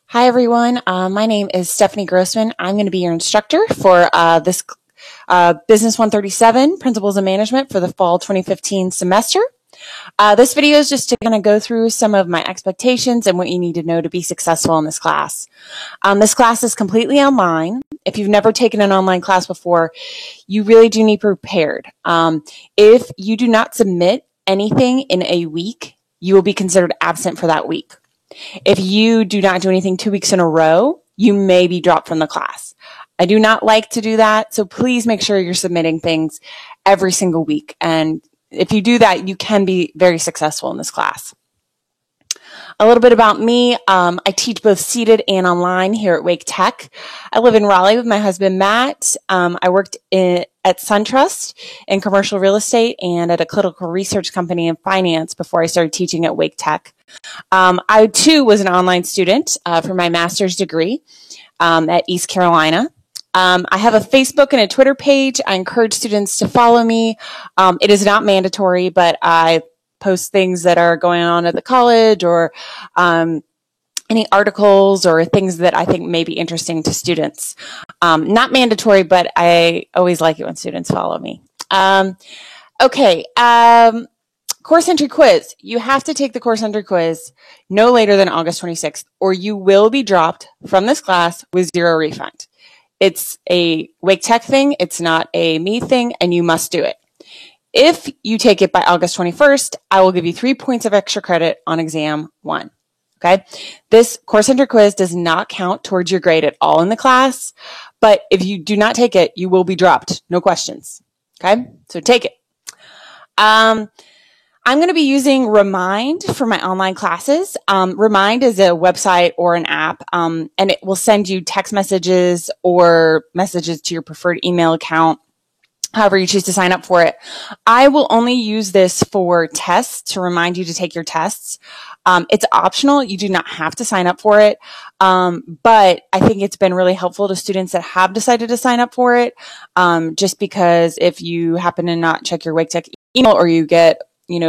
Hi, everyone. My name is Stephanie Grossman. I'm going to be your instructor for this Business 137, Principles of Management for the Fall 2015 semester. This video is just to kind of go through some of my expectations and what you need to know to be successful in this class. This class is completely online. If you've never taken an online class before, you really do need prepared. If you do not submit anything in a week, you will be considered absent for that week. If you do not do anything 2 weeks in a row, you may be dropped from the class. I do not like to do that, so please make sure you're submitting things every single week. And if you do that, you can be very successful in this class. A little bit about me. I teach both seated and online here at Wake Tech. I live in Raleigh with my husband, Matt. I worked at SunTrust in commercial real estate and at a clinical research company in finance before I started teaching at Wake Tech. I, too, was an online student for my master's degree at East Carolina. I have a Facebook and a Twitter page. I encourage students to follow me. It is not mandatory, but I post things that are going on at the college or any articles or things that I think may be interesting to students. Not mandatory, but I always like it when students follow me. Course entry quiz. You have to take the course entry quiz no later than August 26th, or you will be dropped from this class with zero refund. It's a Wake Tech thing. It's not a me thing, and you must do it. If you take it by August 21st, I will give you 3 points of extra credit on exam 1. Okay. This course entry quiz does not count towards your grade at all in the class, but if you do not take it, you will be dropped. No questions. Okay. So take it. I'm going to be using Remind for my online classes. Remind is a website or an app, and it will send you text messages or messages to your preferred email account, however you choose to sign up for it. I will only use this for tests to remind you to take your tests. It's optional. You do not have to sign up for it. But I think it's been really helpful to students that have decided to sign up for it. Just because if you happen to not check your Wake Tech email or you get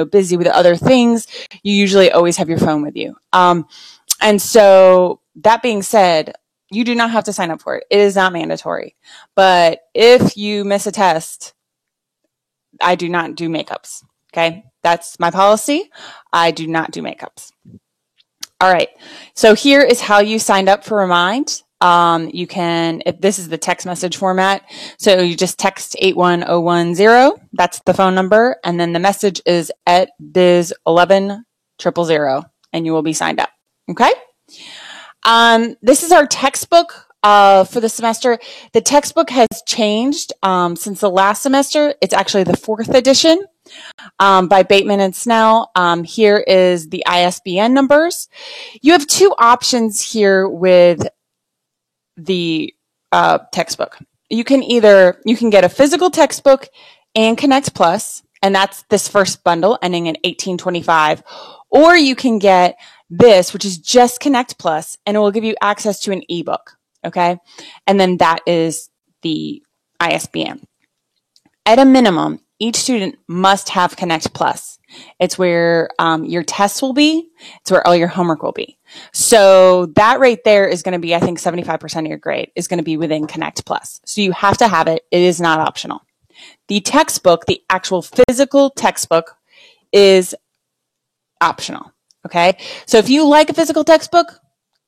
busy with other things, you usually always have your phone with you. And so that being said, you do not have to sign up for it. It is not mandatory. But if you miss a test, I do not do makeups. Okay. That's my policy. I do not do makeups. All right. So here is how you signed up for Remind. You can, if this is the text message format, so you just text 81010. That's the phone number. And then the message is at biz110000, and you will be signed up. Okay. This is our textbook, for the semester. The textbook has changed, since the last semester. It's actually the 4th edition, by Bateman and Snell. Here is the ISBN numbers. You have 2 options here with the textbook. You can get a physical textbook and Connect Plus, and that's this first bundle ending in 1825, or you can get this, which is just Connect Plus, and it will give you access to an ebook. Okay, and then that is the ISBN. At a minimum, each student must have Connect Plus. It's where your tests will be. It's where all your homework will be. So that right there is going to be, I think, 75% of your grade is going to be within Connect Plus. So you have to have it. It is not optional. The textbook, the actual physical textbook, is optional. Okay. So if you like a physical textbook,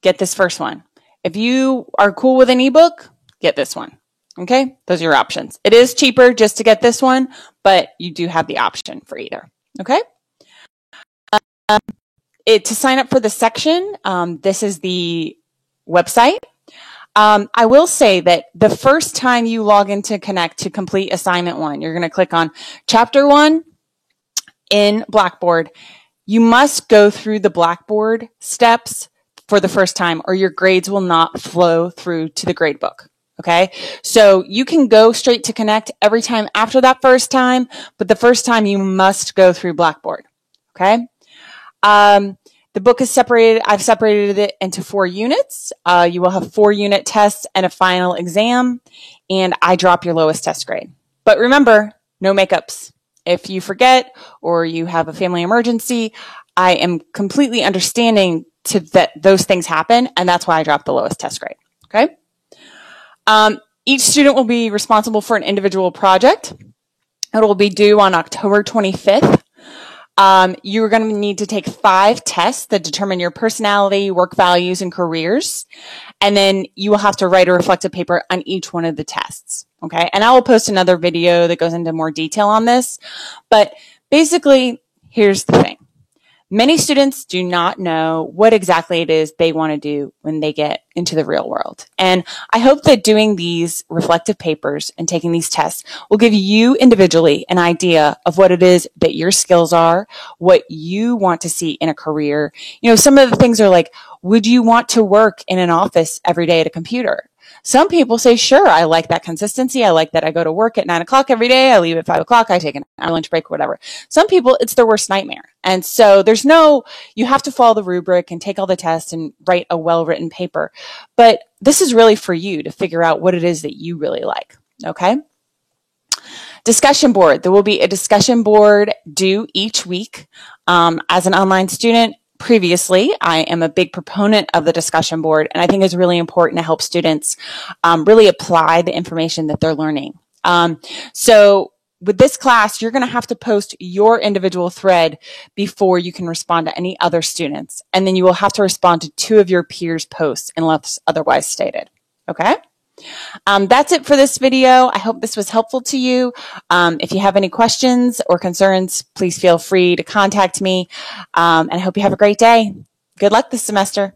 get this first one. If you are cool with an ebook, get this one. Okay. Those are your options. It is cheaper just to get this one, but you do have the option for either. Okay. To sign up for the section, this is the website. I will say that the first time you log into Connect to complete assignment 1, you're going to click on chapter 1 in Blackboard. You must go through the Blackboard steps for the first time, or your grades will not flow through to the gradebook. Okay. So you can go straight to Connect every time after that first time, but the first time you must go through Blackboard. Okay. The book is separated. I've separated it into 4 units. You will have 4 unit tests and a final exam, and I drop your lowest test grade. But remember, no makeups. If you forget or you have a family emergency, I am completely understanding that those things happen, and that's why I dropped the lowest test grade. Okay. Each student will be responsible for an individual project. It will be due on October 25th. You're going to need to take 5 tests that determine your personality, work values, and careers. And then you will have to write a reflective paper on each one of the tests. Okay. And I will post another video that goes into more detail on this. But basically, here's the thing. Many students do not know what exactly it is they want to do when they get into the real world. And I hope that doing these reflective papers and taking these tests will give you individually an idea of what it is that your skills are, what you want to see in a career. You know, some of the things are like, would you want to work in an office every day at a computer? Some people say, sure, I like that consistency. I like that I go to work at 9 o'clock every day. I leave at 5 o'clock. I take an hour lunch break, whatever. Some people, it's their worst nightmare. And so you have to follow the rubric and take all the tests and write a well-written paper. But this is really for you to figure out what it is that you really like. Okay. Discussion board. There will be a discussion board due each week. As an online student, previously, I am a big proponent of the discussion board, and I think it's really important to help students really apply the information that they're learning. So with this class, you're going to have to post your individual thread before you can respond to any other students, and then you will have to respond to 2 of your peers' posts unless otherwise stated. Okay? That's it for this video. I hope this was helpful to you. If you have any questions or concerns, please feel free to contact me. And I hope you have a great day. Good luck this semester.